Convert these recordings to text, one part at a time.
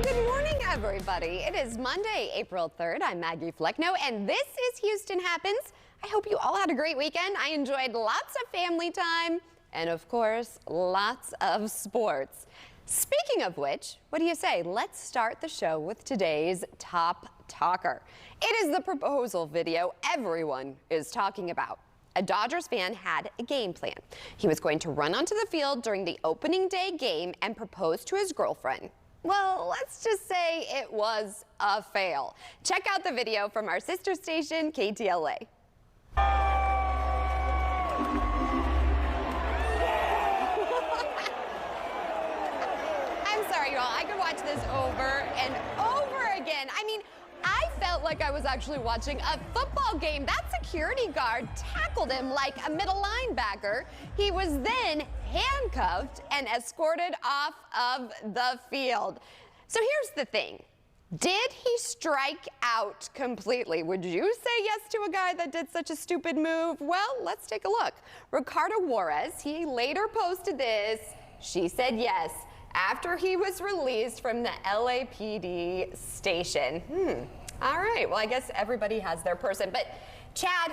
Good morning, everybody. It is Monday, April 3rd. I'm Maggie Flecknoe, and this is Houston Happens. I hope you all had a great weekend. I enjoyed lots of family time and, of course, lots of sports. Speaking of which, what do you say? Let's start the show with today's top talker. It is the proposal video everyone is talking about. A Dodgers fan had a game plan. He was going to run onto the field during the opening day game and propose to his girlfriend. Well, let's just say it was a fail. Check out the video from our sister station, KTLA. I'm sorry, y'all. I could watch this over and over again. I mean, I felt like I was actually watching a football game. That security guard tackled him like a middle linebacker. He was then handcuffed and escorted off of the field. So here's the thing. Did he strike out completely? Would you say yes to a guy that did such a stupid move? Well, let's take a look. Ricardo Juarez, he later posted this. She said yes after he was released from the LAPD station. All right, well, I guess everybody has their person. But Chad,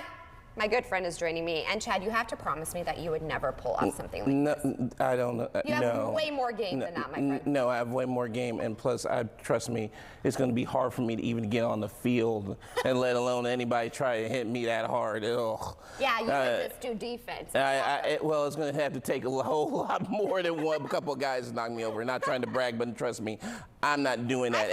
my good friend, is joining me. And Chad, you have to promise me that you would never pull off something like this. I don't know. You have way more game than that, my friend. No, I have way more game. And plus, trust me, it's going to be hard for me to even get on the field, and let alone anybody try to hit me that hard. Ugh. Yeah, you can just do defense. Well, it's going to have to take a whole lot more than a couple of guys to knock me over. Not trying to brag, but trust me, I'm not doing that.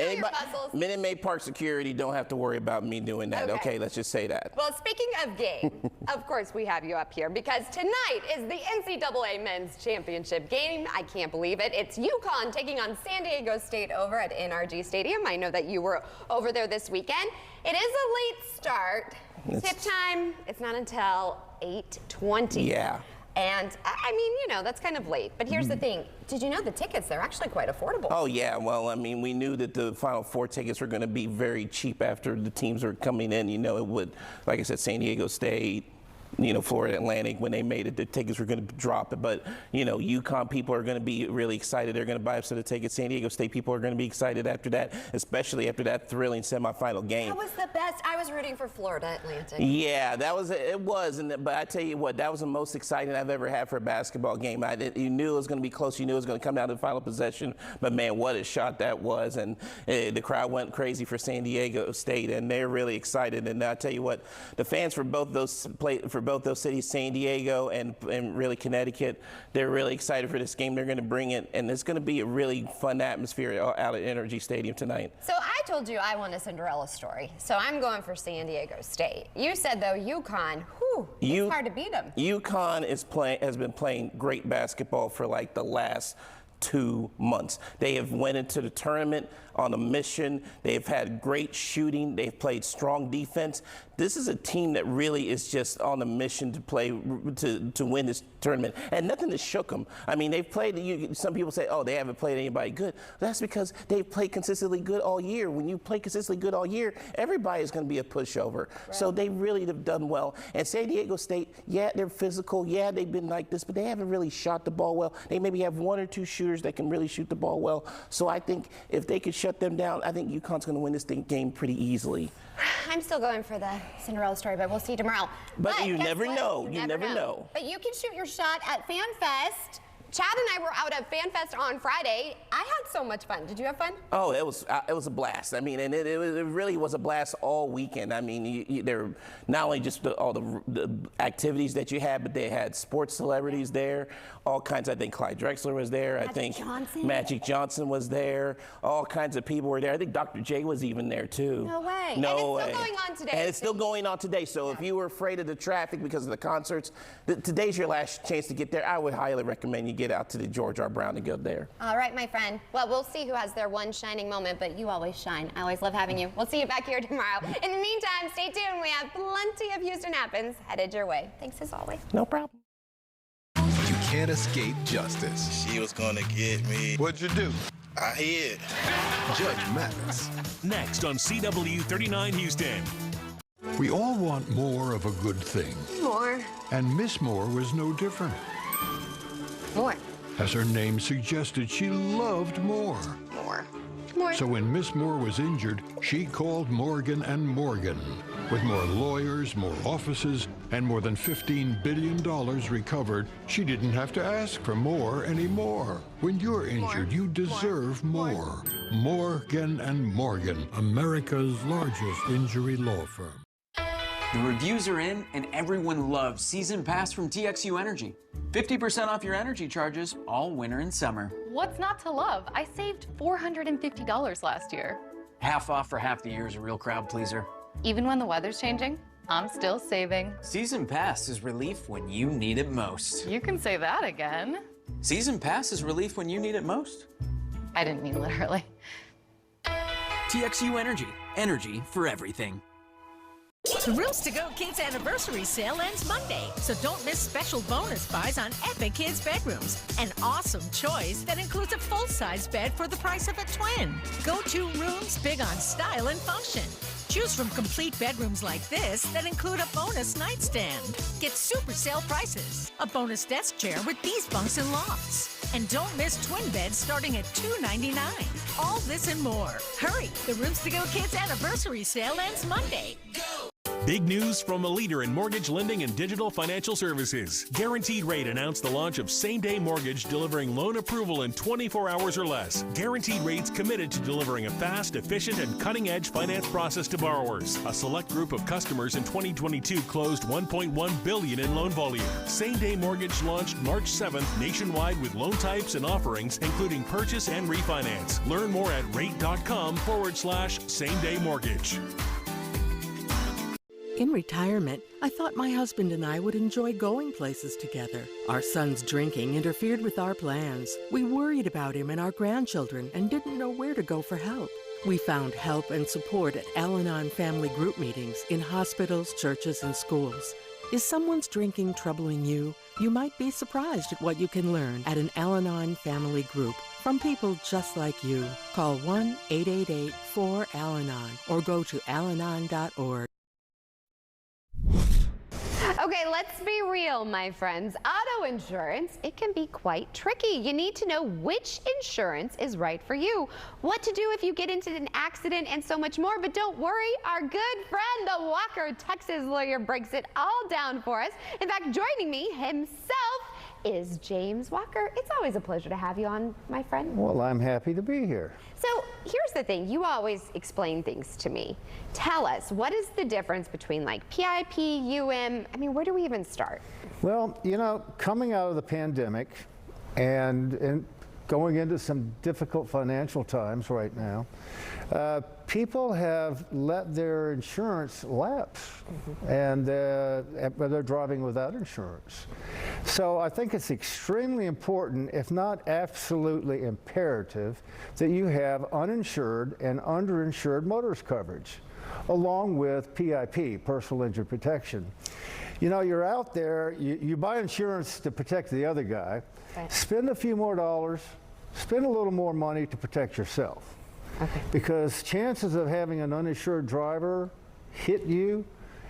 Minute Maid Park security don't have to worry about me doing that. Okay, let's just say that. Well, speaking of game, of course we have you up here because tonight is the NCAA Men's Championship game. I can't believe it. It's UConn taking on San Diego State over at NRG Stadium. I know that you were over there this weekend. It is a late start. Tip time, it's not until 8:20. Yeah. And I mean, you know, that's kind of late. But here's the thing. Did you know the tickets, they're actually quite affordable? Oh, yeah. Well, I mean, we knew that the Final Four tickets were going to be very cheap after the teams were coming in. You know, it would, like I said, San Diego State, you know, Florida Atlantic, when they made it, the tickets were going to drop. But, you know, UConn people are going to be really excited. They're going to buy up some of the tickets. San Diego State people are going to be excited after that, especially after that thrilling semifinal game. That was the best. I was rooting for Florida Atlantic. Yeah, it was. But I tell you what, that was the most exciting I've ever had for a basketball game. You knew it was going to be close. You knew it was going to come down to the final possession. But, man, what a shot that was. And the crowd went crazy for San Diego State, and they're really excited. And I tell you what, the fans for both those cities, San Diego and really Connecticut, they're really excited for this game. They're going to bring it, and it's going to be a really fun atmosphere out at NRG Stadium tonight. So I told you I want a Cinderella story, so I'm going for San Diego State. You said, though, UConn, it's hard to beat them. UConn has been playing great basketball for like the last 2 months. They have went into the tournament on a mission. They've had great shooting. They've played strong defense. This is a team that really is just on a mission to play to win this tournament, and nothing has shook them. I mean, they've played. Some people say, "Oh, they haven't played anybody good." That's because they've played consistently good all year. When you play consistently good all year, everybody is going to be a pushover. Right. So they really have done well. And San Diego State, yeah, they're physical. Yeah, they've been like this, but they haven't really shot the ball well. They maybe have one or two shooters that can really shoot the ball well. So I think if they could shut them down, I think UConn's going to win this game pretty easily. I'm still going for the Cinderella story, but we'll see tomorrow. But you never know. You never know. But you can shoot your shot at FanFest. Chad and I were out at FanFest on Friday. I had so much fun. Did you have fun? Oh, it was a blast. I mean, and it really was a blast all weekend. I mean, there not only just all the activities that you had, but they had sports celebrities there, all kinds. I think Clyde Drexler was there. Magic Johnson was there. All kinds of people were there. I think Dr. J was even there too. No way. No way. And it's still going on today. And it's still going on today. So if you were afraid of the traffic because of the concerts, today's your last chance to get there. I would highly recommend you get out to the George R. Brown to go there. All right, my friend. Well, we'll see who has their one shining moment, but you always shine. I always love having you. We'll see you back here tomorrow. In the meantime, stay tuned. We have plenty of Houston Happens headed your way. Thanks as always. No problem. You can't escape justice. She was gonna get me. What'd you do? I hid. Judge Mathis. Next on CW 39 Houston. We all want more of a good thing. More. And Miss Moore was no different. More. As her name suggested, she loved more. More. More. So when Miss Moore was injured, she called Morgan & Morgan. With more lawyers, more offices, and more than $15 billion recovered, she didn't have to ask for more anymore. When you're injured, you deserve more. Morgan & Morgan, America's largest injury law firm. The reviews are in, and everyone loves Season Pass from TXU Energy. 50% off your energy charges all winter and summer. What's not to love? I saved $450 last year. Half off for half the year is a real crowd pleaser. Even when the weather's changing, I'm still saving. Season Pass is relief when you need it most. You can say that again. Season Pass is relief when you need it most. I didn't mean literally. TXU Energy. Energy for everything. The Rooms to Go Kids Anniversary Sale ends Monday, so don't miss special bonus buys on Epic Kids bedrooms. An awesome choice that includes a full-size bed for the price of a twin. Go-to rooms big on style and function. Choose from complete bedrooms like this that include a bonus nightstand. Get super sale prices. A bonus desk chair with these bunks and lofts. And don't miss twin beds starting at $299. All this and more. Hurry! The Rooms to Go Kids Anniversary Sale ends Monday. Big news from a leader in mortgage lending and digital financial services. Guaranteed Rate announced the launch of same-day mortgage, delivering loan approval in 24 hours or less. Guaranteed Rate's committed to delivering a fast, efficient, and cutting-edge finance process to borrowers. A select group of customers in 2022 closed $1.1 billion in loan volume. Same-day mortgage launched March 7th nationwide with loan types and offerings, including purchase and refinance. Learn more at rate.com/same-day mortgage. In retirement, I thought my husband and I would enjoy going places together. Our son's drinking interfered with our plans. We worried about him and our grandchildren and didn't know where to go for help. We found help and support at Al-Anon family group meetings in hospitals, churches, and schools. Is someone's drinking troubling you? You might be surprised at what you can learn at an Al-Anon family group from people just like you. Call 1-888-4-AL-ANON or go to alanon.org. Okay, let's be real, my friends. Auto insurance, it can be quite tricky. You need to know which insurance is right for you, what to do if you get into an accident, and so much more. But don't worry, our good friend, the Walker Texas lawyer, breaks it all down for us. In fact, joining me himself is James Walker. It's always a pleasure to have you on, my friend. Well, I'm happy to be here. So here's the thing, you always explain things to me. Tell us, what is the difference between like PIP, UM? I mean, where do we even start? Well, you know, coming out of the pandemic and going into some difficult financial times right now, people have let their insurance lapse, and they're driving without insurance. So I think it's extremely important, if not absolutely imperative, that you have uninsured and underinsured motorist coverage, along with PIP, personal injury protection. You know, you're out there, you buy insurance to protect the other guy, right. Spend a few more dollars, spend a little more money to protect yourself. Okay. Because chances of having an uninsured driver hit you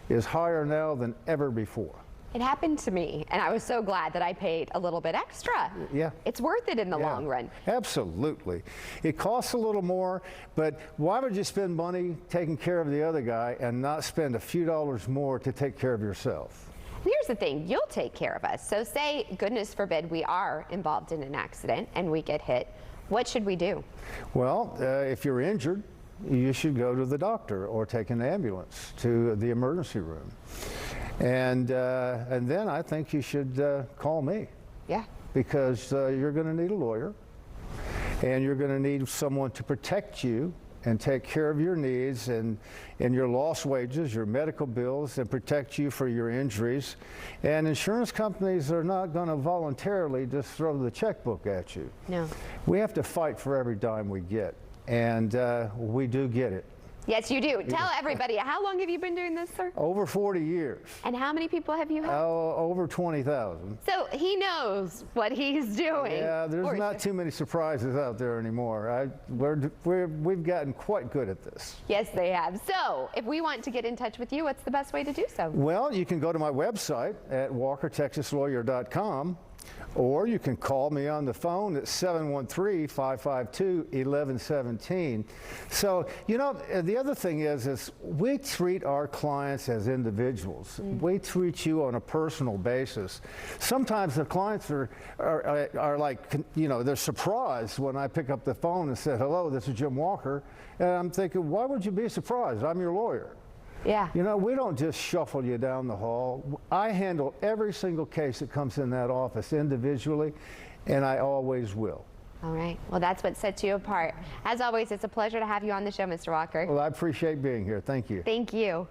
is higher now than ever before. It happened to me, and I was so glad that I paid a little bit extra. Yeah. It's worth it in the long run. Absolutely. It costs a little more, but why would you spend money taking care of the other guy and not spend a few dollars more to take care of yourself? Here's the thing, you'll take care of us. So say, goodness forbid, we are involved in an accident and we get hit. What should we do? Well, if you're injured, you should go to the doctor or take an ambulance to the emergency room. And then I think you should call me. Yeah. Because you're going to need a lawyer, and you're going to need someone to protect you and take care of your needs and your lost wages, your medical bills, and protect you for your injuries. And insurance companies are not going to voluntarily just throw the checkbook at you. No. We have to fight for every dime we get, and we do get it. Yes, you do. Tell everybody, how long have you been doing this, sir? Over 40 years. And how many people have you helped? Over 20,000. So he knows what he's doing. Yeah, there's not too many surprises out there anymore. We've gotten quite good at this. Yes, they have. So if we want to get in touch with you, what's the best way to do so? Well, you can go to my website at walkertexaslawyer.com. Or you can call me on the phone at 713-552-1117. So, you know, the other thing is we treat our clients as individuals. We treat you on a personal basis. Sometimes the clients are like, you know, they're surprised when I pick up the phone and say, hello, this is Jim Walker. And I'm thinking, why would you be surprised? I'm your lawyer. Yeah. You know, we don't just shuffle you down the hall. I handle every single case that comes in that office individually, and I always will. All right. Well, that's what sets you apart. As always, it's a pleasure to have you on the show, Mr. Walker. Well, I appreciate being here. Thank you. Thank you.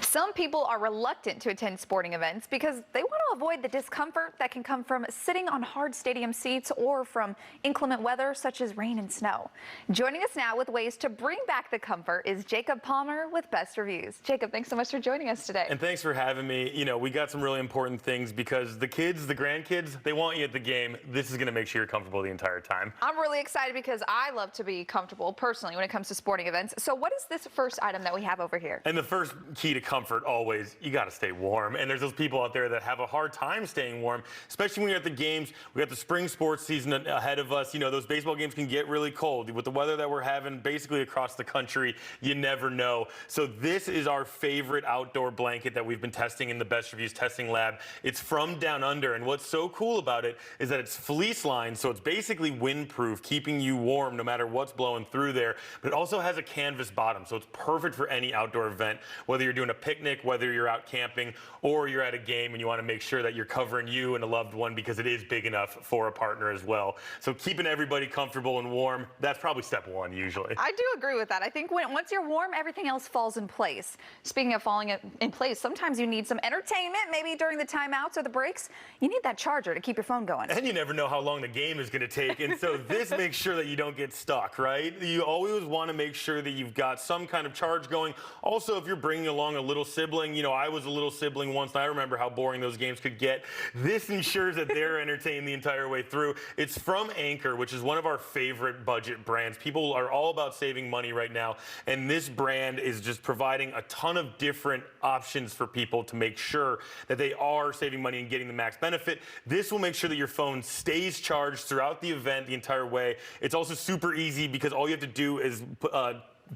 Some people are reluctant to attend sporting events because they want to avoid the discomfort that can come from sitting on hard stadium seats or from inclement weather such as rain and snow. Joining us now with ways to bring back the comfort is Jacob Palmer with Best Reviews. Jacob, thanks so much for joining us today. And thanks for having me. You know, we got some really important things because the kids, the grandkids, they want you at the game. This is going to make sure you're comfortable the entire time. I'm really excited because I love to be comfortable personally when it comes to sporting events. So what is this first item that we have over here? And the first key to comfort always, you got to stay warm. And there's those people out there that have a hard time staying warm, especially when you're at the games. We got the spring sports season ahead of us. You know, those baseball games can get really cold. With the weather that we're having basically across the country, you never know. So this is our favorite outdoor blanket that we've been testing in the Best Reviews testing lab. It's from Down Under, and what's so cool about it is that it's fleece lined, so it's basically windproof, keeping you warm no matter what's blowing through there. But it also has a canvas bottom, so it's perfect for any outdoor event, whether you're doing a picnic, whether you're out camping, or you're at a game and you want to make sure that you're covering you and a loved one because it is big enough for a partner as well. So keeping everybody comfortable and warm, that's probably step one usually. I do agree with that. I think once you're warm, everything else falls in place. Speaking of falling in place, sometimes you need some entertainment, maybe during the timeouts or the breaks. You need that charger to keep your phone going. And you never know how long the game is going to take. And so this makes sure that you don't get stuck, right? You always want to make sure that you've got some kind of charge going. Also, if you're bringing along a little sibling, you know, I was a little sibling once, and I remember how boring those games could get. This ensures that they're entertained the entire way through. It's from Anchor, which is one of our favorite budget brands. People are all about saving money right now, and this brand is just providing a ton of different options for people to make sure that they are saving money and getting the max benefit. This will make sure that your phone stays charged throughout the event the entire way. It's also super easy because all you have to do is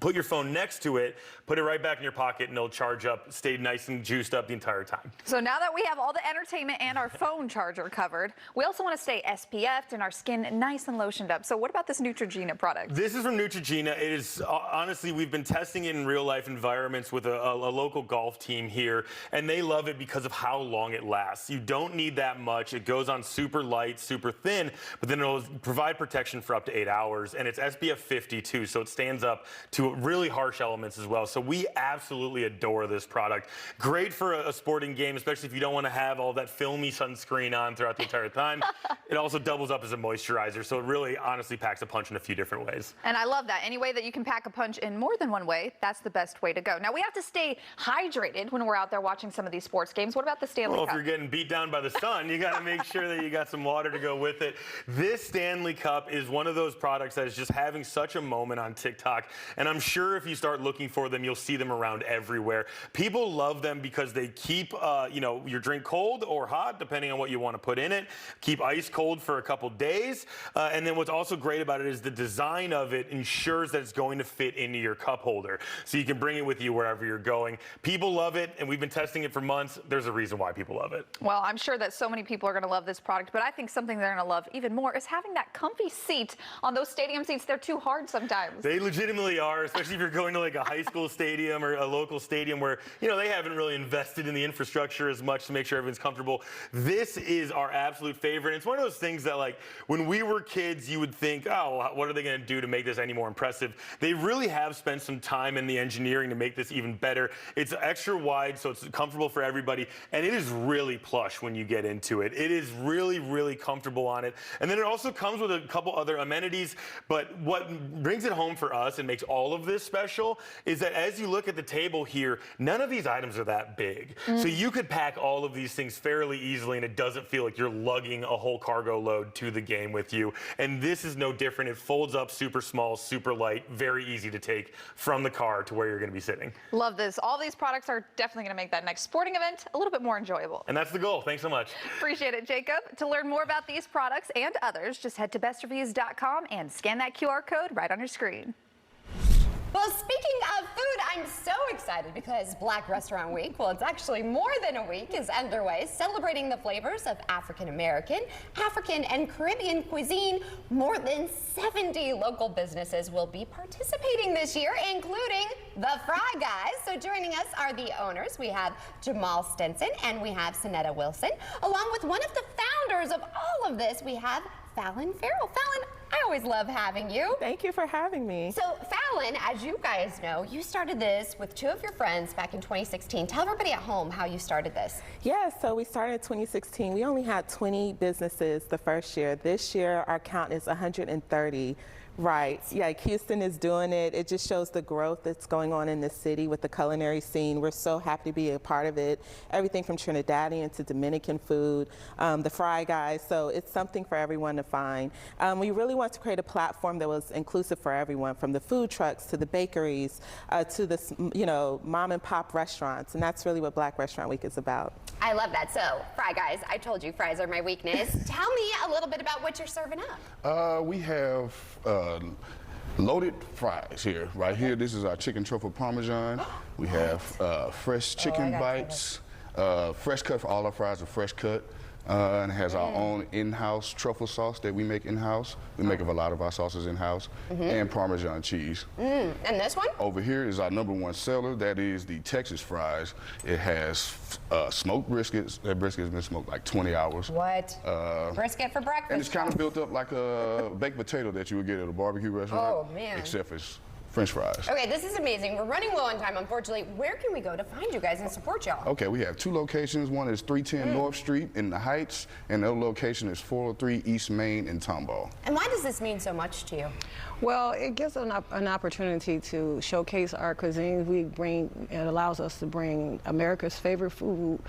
put your phone next to it, put it right back in your pocket, and it'll charge up, stay nice and juiced up the entire time. So now that we have all the entertainment and our phone charger covered, we also want to stay SPF'd and our skin nice and lotioned up. So what about this Neutrogena product? This is from Neutrogena. It is, honestly, we've been testing it in real life environments with a local golf team here, and they love it because of how long it lasts. You don't need that much. It goes on super light, super thin, but then it'll provide protection for up to 8 hours, and it's SPF 50 too, so it stands up to really harsh elements as well. So we absolutely adore this product. Great for a sporting game, especially if you don't want to have all that filmy sunscreen on throughout the entire time. It also doubles up as a moisturizer, so it really honestly packs a punch in a few different ways. And I love that. Any way that you can pack a punch in more than one way, that's the best way to go. Now, we have to stay hydrated when we're out there watching some of these sports games. What about the Stanley Cup? Well, if you're getting beat down by the sun, you got to make sure that you got some water to go with it. This Stanley Cup is one of those products that is just having such a moment on TikTok, and I'm sure if you start looking for them, you'll see them around everywhere. People love them because they keep, you know, your drink cold or hot, depending on what you want to put in it. Keep ice cold for a couple days. And then what's also great about it is the design of it ensures that it's going to fit into your cup holder. So you can bring it with you wherever you're going. People love it, and we've been testing it for months. There's a reason why people love it. Well, I'm sure that so many people are going to love this product, but I think something they're going to love even more is having that comfy seat on those stadium seats. They're too hard sometimes. They legitimately are, especially if you're going to like a high school stadium or a local stadium where, you know, they haven't really invested in the infrastructure as much to make sure everyone's comfortable. This is our absolute favorite. It's one of those things that, like, when we were kids, you would think, oh, what are they going to do to make this any more impressive? They really have spent some time in the engineering to make this even better. It's extra wide, so it's comfortable for everybody, and it is really plush when you get into it. It is really, really comfortable on it. And then it also comes with a couple other amenities, but what brings it home for us and makes all all of this special is that as you look at the table here, none of these items are that big. So you could pack all of these things fairly easily, and it doesn't feel like you're lugging a whole cargo load to the game with you. And this is no different. It folds up super small, super light, very easy to take from the car to where you're going to be sitting. Love this. All these products are definitely going to make that next sporting event a little bit more enjoyable. And that's the goal. Thanks so much. Appreciate it, Jacob. To learn more about these products and others, just head to bestreviews.com and scan that QR code right on your screen. Well, speaking of food, I'm so excited because Black Restaurant Week, well, it's actually more than a week, is underway, celebrating the flavors of African American, African, and Caribbean cuisine. More than 70 local businesses will be participating this year, including the Fry Guys. So joining us are the owners. We have Jamal Stinson and we have Sonetta Wilson. Along with one of the founders of all of this, we have Fallon Farrell. Fallon, I always love having you. Thank you for having me. So Fallon, as you guys know, you started this with two of your friends back in 2016. Tell everybody at home how you started this. Yeah, so we started in 2016. We only had 20 businesses the first year. This year, our count is 130. Right. Yeah, Houston is doing it. It just shows the growth that's going on in the city with the culinary scene. We're so happy to be a part of it. Everything from Trinidadian to Dominican food, the Fry Guys. So it's something for everyone to find. We really want to create a platform that was inclusive for everyone, from the food trucks to the bakeries to the mom and pop restaurants. And that's really what Black Restaurant Week is about. I love that. So, Fry Guys, I told you fries are my weakness. Tell me a little bit about what you're serving up. We have loaded fries here. Right here, this is our chicken truffle parmesan. We have fresh chicken bites, fresh cut. For all our fries are fresh cut. And it has our own in-house truffle sauce that we make in-house. We make a lot of our sauces in-house, and Parmesan cheese. And this one? Over here is our #1 seller. That is the Texas fries. It has smoked briskets. That brisket has been smoked like 20 hours. What? Brisket for breakfast? And it's kind of built up like a baked potato that you would get at a barbecue restaurant. Oh, man. Except it's French fries. Okay, this is amazing. We're running low on time, unfortunately. Where can we go to find you guys and support y'all? Okay, we have 2 locations. One is 310 North Street in the Heights, and the other location is 403 East Main in Tomball. And why does this mean so much to you? Well, it gives an opportunity to showcase our cuisine. It allows us to bring America's favorite food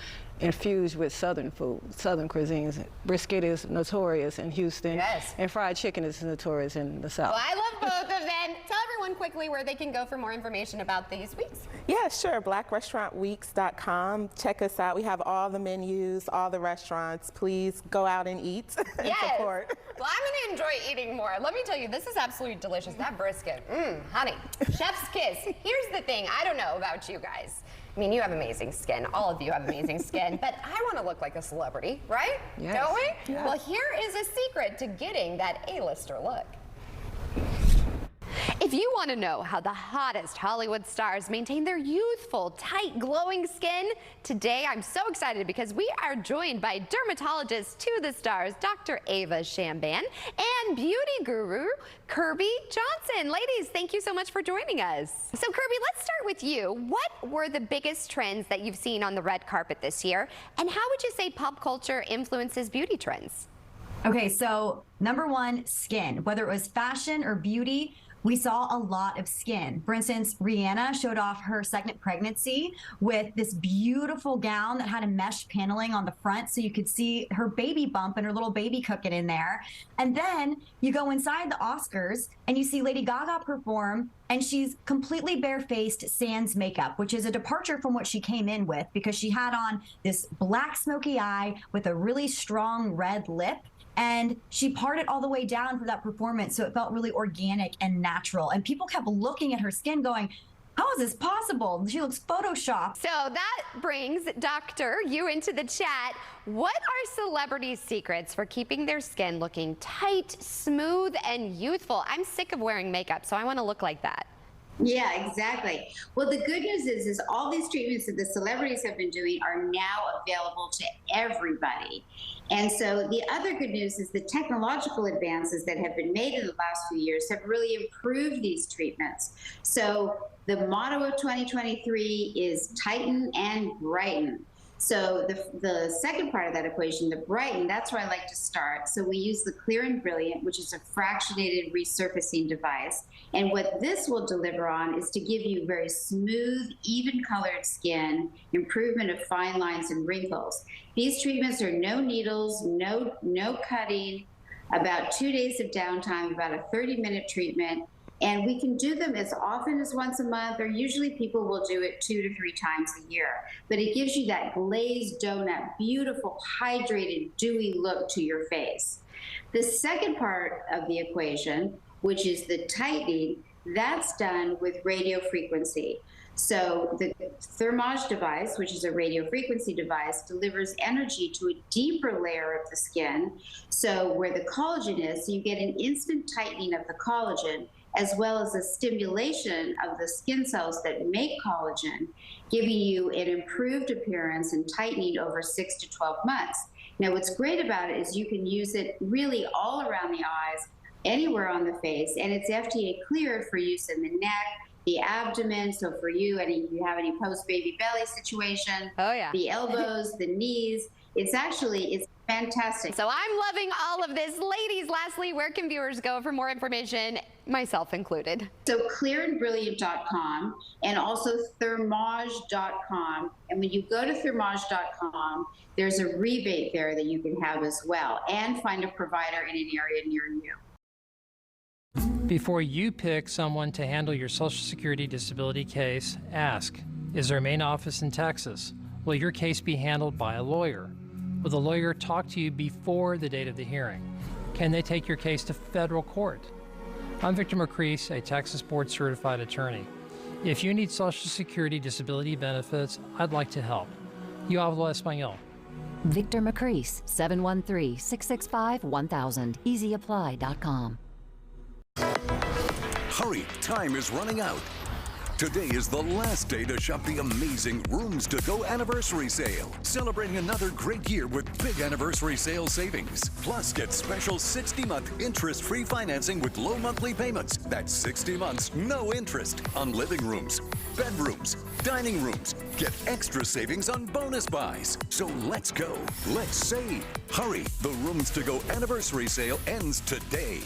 infused with Southern food, Southern cuisines. Brisket is notorious in Houston, and fried chicken is notorious in the South. Well, I love both of them. Tell everyone quickly where they can go for more information about these weeks. Yeah, sure. BlackRestaurantWeeks.com. Check us out. We have all the menus, all the restaurants. Please go out and eat and support. Well, I'm going to enjoy eating more. Let me tell you, this is absolutely delicious. That brisket, honey, chef's kiss. Here's the thing. I don't know about you guys. I mean, you have amazing skin. All of you have amazing skin. But I want to look like a celebrity, right? Yes. Don't we? Yes. Well, here is a secret to getting that A-lister look. If you want to know how the hottest Hollywood stars maintain their youthful, tight, glowing skin, today I'm so excited because we are joined by dermatologist to the stars, Dr. Ava Shamban, and beauty guru, Kirby Johnson. Ladies, thank you so much for joining us. So Kirby, let's start with you. What were the biggest trends that you've seen on the red carpet this year? And how would you say pop culture influences beauty trends? Okay, so #1, skin. Whether it was fashion or beauty, we saw a lot of skin. For instance, Rihanna showed off her second pregnancy with this beautiful gown that had a mesh paneling on the front so you could see her baby bump and her little baby cooking in there. And then you go inside the Oscars and you see Lady Gaga perform, and she's completely barefaced sans makeup, which is a departure from what she came in with because she had on this black smoky eye with a really strong red lip. And she parted all the way down for that performance, so it felt really organic and natural. And people kept looking at her skin going, how is this possible? She looks photoshopped. So that brings Doctor you into the chat. What are celebrities' secrets for keeping their skin looking tight, smooth, and youthful? I'm sick of wearing makeup, so I want to look like that. Yeah, exactly. Well, the good news is all these treatments that the celebrities have been doing are now available to everybody. And so the other good news is the technological advances that have been made in the last few years have really improved these treatments. So the motto of 2023 is tighten and brighten. So the second part of that equation, the brighten, that's where I like to start. So we use the Clear and Brilliant, which is a fractionated resurfacing device. And what this will deliver on is to give you very smooth, even colored skin, improvement of fine lines and wrinkles. These treatments are no needles, no cutting, about 2 days of downtime, about a 30-minute treatment. And we can do them as often as once a month, or usually people will do it 2 to 3 times a year. But it gives you that glazed donut, beautiful, hydrated, dewy look to your face. The second part of the equation, which is the tightening, that's done with radio frequency. So the Thermage device, which is a radio frequency device, delivers energy to a deeper layer of the skin. So where the collagen is, you get an instant tightening of the collagen, as well as a stimulation of the skin cells that make collagen, giving you an improved appearance and tightening over 6 to 12 months. Now, what's great about it is you can use it really all around the eyes, anywhere on the face, and it's FDA cleared for use in the neck, the abdomen, so for you, if you have any post-baby belly situation, the elbows, the knees, it's fantastic. So I'm loving all of this. Ladies, lastly, where can viewers go for more information, myself included? So clearandbrilliant.com and also thermage.com. And when you go to thermage.com, there's a rebate there that you can have as well, and find a provider in an area near you. Before you pick someone to handle your Social Security disability case, ask, is their main office in Texas? Will your case be handled by a lawyer? Will the lawyer talk to you before the date of the hearing? Can they take your case to federal court? I'm Victor McCrease, a Texas board certified attorney. If you need Social Security disability benefits, I'd like to help. Yo hablo español. Victor McCrease, 713-665-1000, easyapply.com. Hurry, time is running out. Today is the last day to shop the amazing Rooms to Go anniversary sale. Celebrating another great year with big anniversary sale savings. Plus, get special 60-month interest-free financing with low monthly payments. That's 60 months, no interest on living rooms, bedrooms, dining rooms. Get extra savings on bonus buys. So let's go. Let's save. Hurry, the Rooms to Go anniversary sale ends today.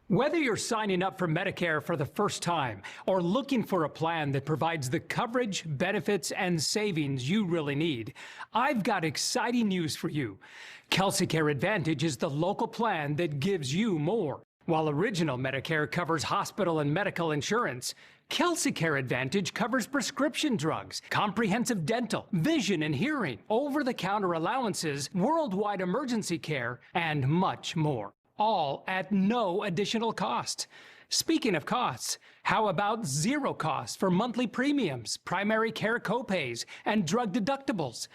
Whether you're signing up for Medicare for the first time or looking for a plan that provides the coverage, benefits, and savings you really need, I've got exciting news for you. Kelsey Care Advantage is the local plan that gives you more. While original Medicare covers hospital and medical insurance, Kelsey Care Advantage covers prescription drugs, comprehensive dental, vision and hearing, over-the-counter allowances, worldwide emergency care, and much more. All at no additional cost. Speaking of costs, how about zero cost for monthly premiums, primary care copays, and drug deductibles?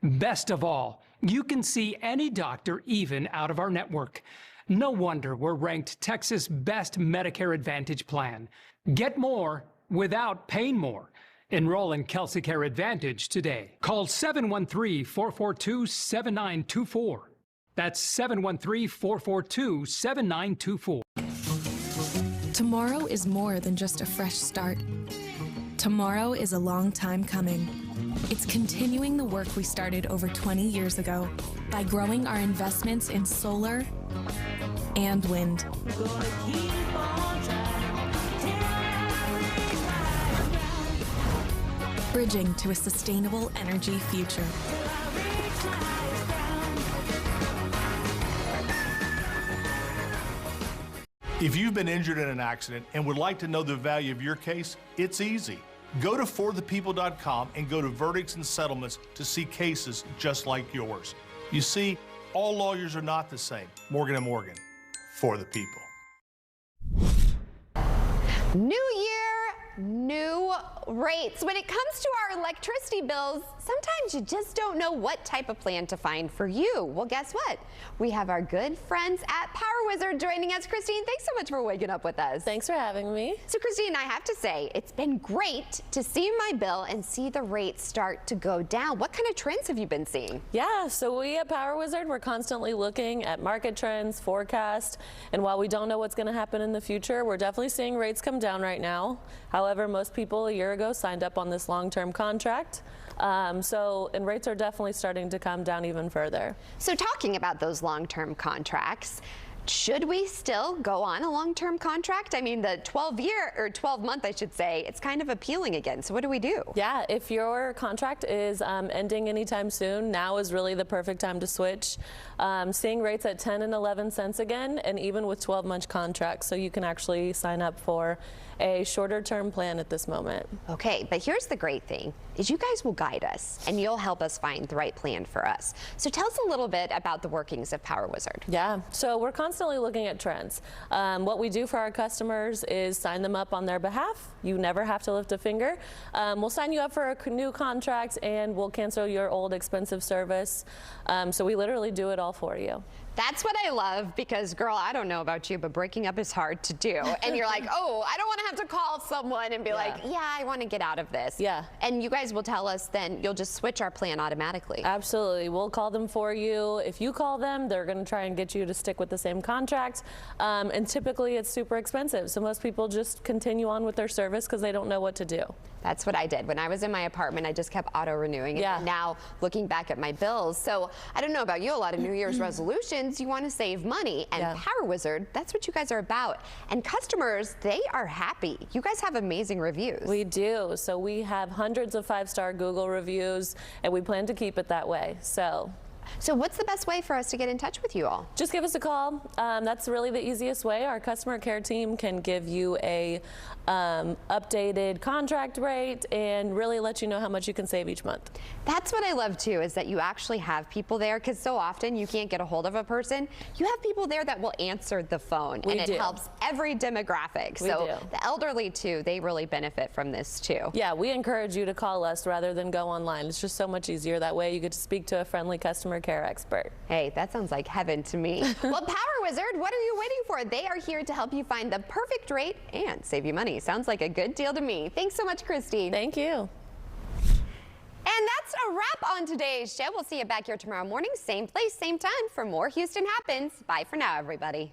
Best of all, you can see any doctor even out of our network. No wonder we're ranked Texas' best Medicare Advantage plan. Get more without paying more. Enroll in Kelsey Care Advantage today. Call 713-442-7924. That's 713-442-7924. Tomorrow is more than just a fresh start. Tomorrow is a long time coming. It's continuing the work we started over 20 years ago by growing our investments in solar and wind. Bridging to a sustainable energy future. If you've been injured in an accident and would like to know the value of your case, it's easy. Go to forthepeople.com and go to verdicts and settlements to see cases just like yours. You see, all lawyers are not the same. Morgan & Morgan, for the people. New year, new rates. When it comes to our electricity bills, sometimes you just don't know what type of plan to find for you. Well, guess what? We have our good friends at Power Wizard joining us. Christine, thanks so much for waking up with us. Thanks for having me. So Christine, I have to say, it's been great to see my bill and see the rates start to go down. What kind of trends have you been seeing? Yeah, so we at Power Wizard, we're constantly looking at market trends, forecast, and while we don't know what's going to happen in the future, we're definitely seeing rates come down right now. However, However, most people a year ago signed up on this long-term contract. And rates are definitely starting to come down even further. So talking about those long-term contracts, should we still go on a long-term contract? I mean, the 12-month, I should say, it's kind of appealing again. So what do we do? Yeah, if your contract is ending anytime soon, now is really the perfect time to switch. Seeing rates at 10 and 11 cents again, and even with 12-month contracts, so you can actually sign up for a shorter term plan at this moment. Okay, but here's the great thing, is you guys will guide us and you'll help us find the right plan for us. So tell us a little bit about the workings of Power Wizard. Yeah, so we're constantly looking at trends. What we do for our customers is sign them up on their behalf. You never have to lift a finger. We'll sign you up for a new contract and we'll cancel your old expensive service. So we literally do it all for you. That's what I love because, girl, I don't know about you, but breaking up is hard to do. And you're like, oh, I don't want to have to call someone and be like, yeah, I want to get out of this. Yeah. And you guys will tell us then you'll just switch our plan automatically. Absolutely. We'll call them for you. If you call them, they're going to try and get you to stick with the same contract. And typically it's super expensive. So most people just continue on with their service because they don't know what to do. That's what I did. When I was in my apartment, I just kept auto-renewing it. And now looking back at my bills. So I don't know about you, a lot of New Year's resolutions, you want to save money. And Power Wizard, that's what you guys are about. And customers, they are happy. You guys have amazing reviews. We do. So we have hundreds of 5-star Google reviews, and we plan to keep it that way. So what's the best way for us to get in touch with you all? Just give us a call. That's really the easiest way. Our customer care team can give you a updated contract rate and really let you know how much you can save each month. That's what I love too, is that you actually have people there, because so often you can't get a hold of a person. You have people there that will answer the phone, and it helps every demographic. So the elderly too, they really benefit from this too. Yeah, we encourage you to call us rather than go online. It's just so much easier that way. You get to speak to a friendly customer care expert. Hey, that sounds like heaven to me. Well, Power Wizard, what are you waiting for? They are here to help you find the perfect rate and save you money. Sounds like a good deal to me. Thanks so much, Christine. Thank you. And that's a wrap on today's show. We'll see you back here tomorrow morning, same place, same time for more Houston Happens. Bye for now, everybody.